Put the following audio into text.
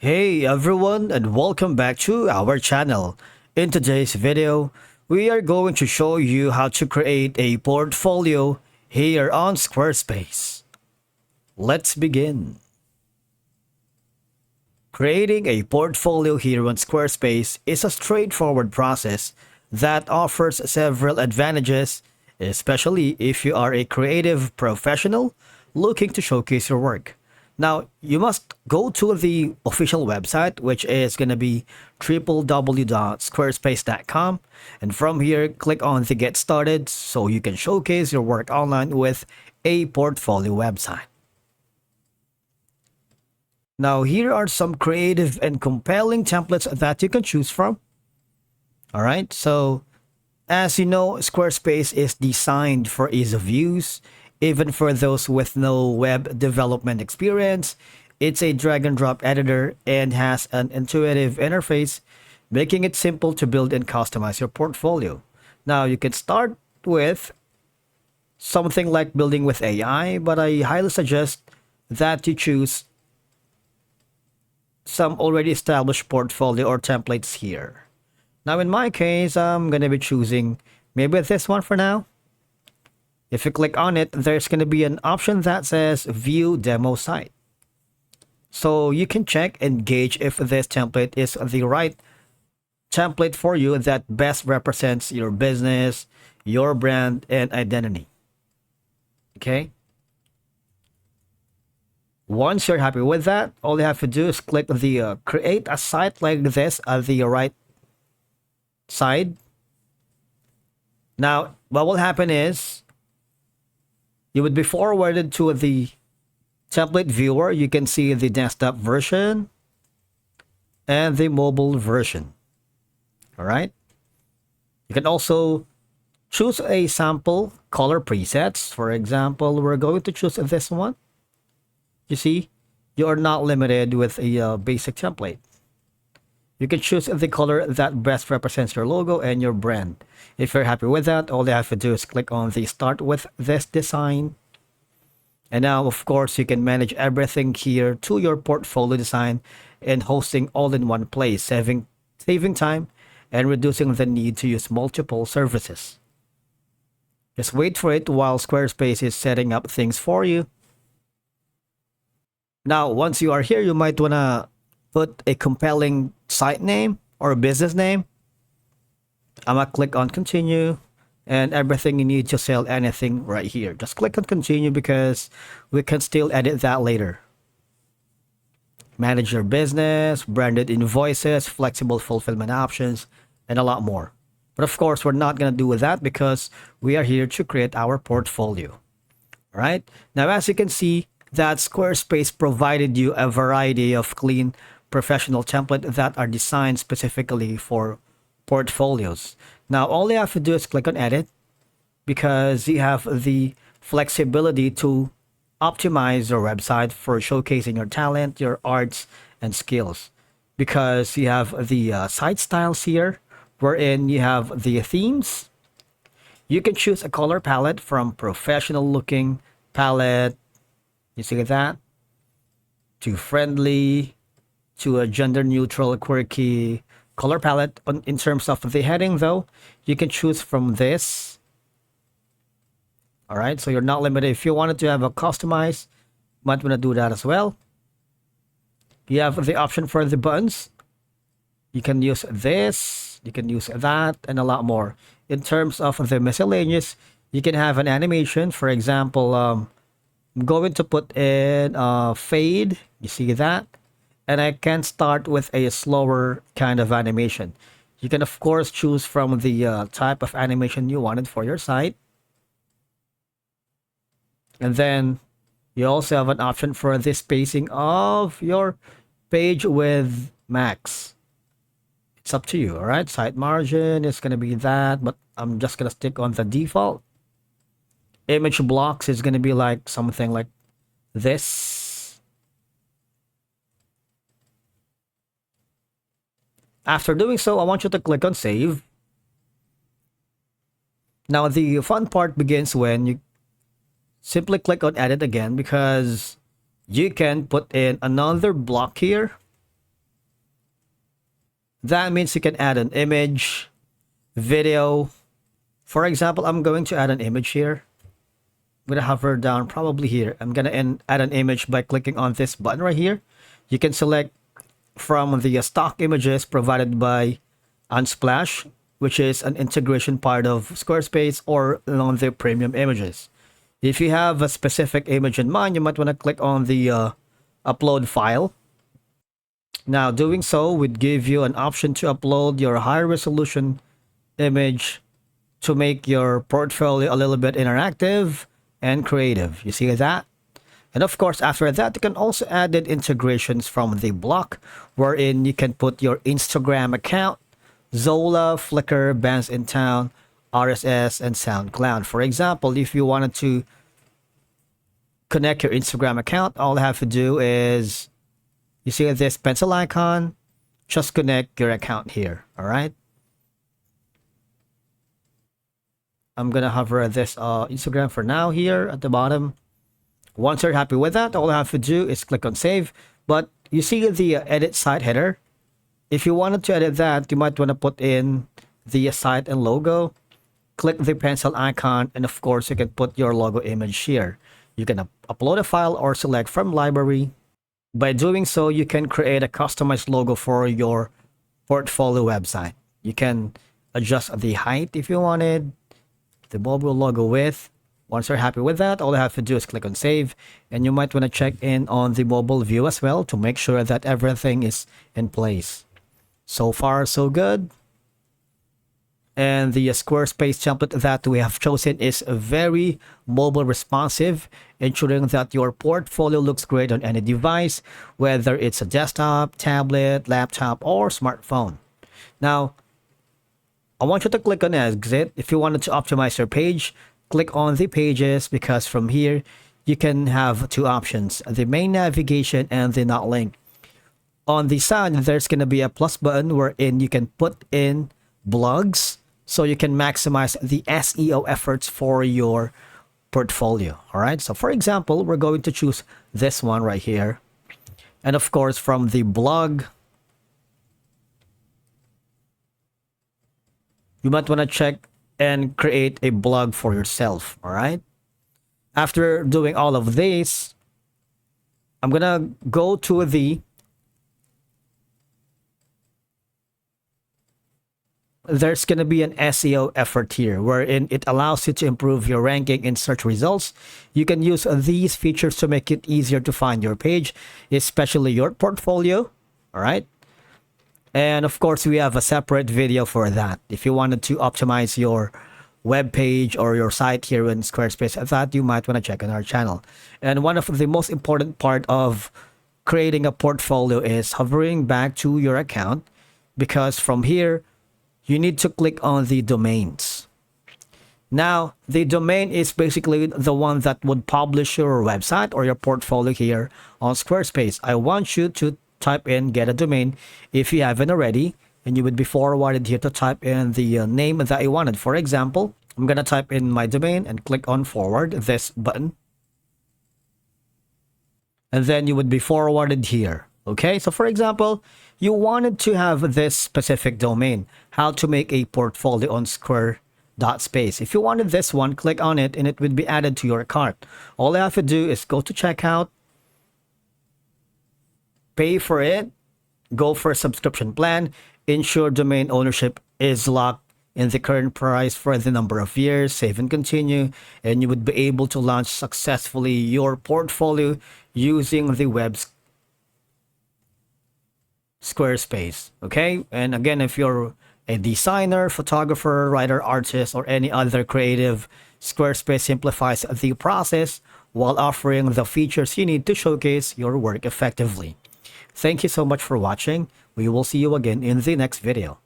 Hey everyone, and welcome back to our channel. In today's video, we are going to show you how to create a portfolio here on Squarespace. Let's begin. Creating a portfolio here on Squarespace is a straightforward process that offers several advantages, especially if you are a creative professional looking to showcase your work. Now, you must go to the official website, which is going to be www.squarespace.com. And from here, click on the Get Started so you can showcase your work online with a portfolio website. Now, here are some creative and compelling templates that you can choose from. All right, so as you know, Squarespace is designed for ease of use. Even for those with no web development experience, it's a drag and drop editor and has an intuitive interface, making it simple to build and customize your portfolio. Now, you can start with something like building with AI, but I highly suggest that you choose some already established portfolio or templates here. Now, in my case, I'm going to be choosing maybe this one for now. If you click on it, there's going to be an option that says View Demo Site. So you can check and gauge if this template is the right template for you that best represents your business, your brand, and identity. Okay? Once you're happy with that, all you have to do is click the Create a Site like this at the right side. Now, what will happen is you would be forwarded to the template viewer. You can see the desktop version and the mobile version. All right. You can also choose a sample color presets. For example, we're going to choose this one. You see, you are not limited with a basic template. You can choose the color that best represents your logo and your brand. If you're happy with that, all you have to do is click on the Start with this design. And now, of course, you can manage everything here to your portfolio design and hosting all in one place, saving time and reducing the need to use multiple services. Just wait for it while Squarespace is setting up things for you. Now, once you are here, you might want to put a compelling site name or a business name. I'm going to click on Continue, and everything you need to sell anything right here. Just click on Continue because we can still edit that later. Manage your business, branded invoices, flexible fulfillment options, and a lot more. But of course, we're not going to do that because we are here to create our portfolio. All right. Now, as you can see, that Squarespace provided you a variety of clean professional templates that are designed specifically for portfolios. Now, all you have to do is click on Edit because you have the flexibility to optimize your website for showcasing your talent, your arts, and skills. Because you have the site styles here, wherein you have the themes. You can choose a color palette from professional looking palette. You see that? To friendly, to a gender neutral, quirky color palette. In terms of the heading, though, you can choose from this. All right, so you're not limited. If you wanted to have a customized, you might want to do that as well. You have the option for the buttons. You can use this, you can use that, and a lot more. In terms of the miscellaneous, you can have an animation. For example, I'm going to put in fade. You see that? And I can start with a slower kind of animation. You can, of course, choose from the type of animation you wanted for your site. And then you also have an option for the spacing of your page with max. It's up to you, all right? Site margin is going to be that, but I'm just going to stick on the default. Image blocks is going to be like something like this. After doing so, I want you to click on Save. Now, the fun part begins when you simply click on Edit again because you can put in another block here That means you can add an image, video. For example, I'm going to add an image here. I'm going to hover down probably here. I'm going to add an image by clicking on this button right here. You can select from the stock images provided by Unsplash, which is an integration part of Squarespace, or on the premium images. If you have a specific image in mind, you might want to click on the upload file. Now, doing so would give you an option to upload your high resolution image to make your portfolio a little bit interactive and creative. You see that? And of course, after that, you can also add in integrations from the block, wherein you can put your Instagram account, Zola, Flickr, Bands in Town, RSS, and SoundCloud. For example, if you wanted to connect your Instagram account, all you have to do is, you see this pencil icon, just connect your account here, all right? I'm going to hover this Instagram for now here at the bottom. Once you're happy with that, all you have to do is click on save. But you see the edit site header. If you wanted to edit that, you might want to put in the site and logo. Click the pencil icon, and of course, you can put your logo image here. You can upload a file or select from library. By doing so, you can create a customized logo for your portfolio website. You can adjust the height if you wanted, the mobile logo width. Once you're happy with that, all you have to do is click on save, and you might want to check in on the mobile view as well to make sure that everything is in place. So far, so good. And the Squarespace template that we have chosen is very mobile responsive, ensuring that your portfolio looks great on any device, whether it's a desktop, tablet, laptop, or smartphone. Now, I want you to click on exit. If you wanted to optimize your page, click on the pages, because from here, you can have two options, the main navigation and the not link. On the side, there's going to be a plus button wherein you can put in blogs, so you can maximize the SEO efforts for your portfolio. All right. So for example, we're going to choose this one right here. And of course, from the blog, you might want to check and create a blog for yourself. All right. After doing all of this, I'm going to go to there's going to be an SEO effort here wherein it allows you to improve your ranking in search results. You can use these features to make it easier to find your page, especially your portfolio. All right. And of course, we have a separate video for that. If you wanted to optimize your web page or your site here in Squarespace, that you might want to check on our channel. And one of the most important part of creating a portfolio is hovering back to your account, because from here, you need to click on the domains. Now, the domain is basically the one that would publish your website or your portfolio here on Squarespace. I want you to type in get a domain if you haven't already, and you would be forwarded here to type in the name that you wanted. For example, I'm going to type in my domain and click on forward, this button. And then you would be forwarded here. Okay, so for example, you wanted to have this specific domain, how to make a portfolio on Square.space. If you wanted this one, click on it and it would be added to your cart. All you have to do is go to checkout, pay for it, go for a subscription plan, ensure domain ownership is locked in the current price for the number of years, save and continue, and you would be able to launch successfully your portfolio using the web's Squarespace. Okay, and again, if you're a designer, photographer, writer, artist, or any other creative, Squarespace simplifies the process while offering the features you need to showcase your work effectively. Thank you so much for watching. We will see you again in the next video.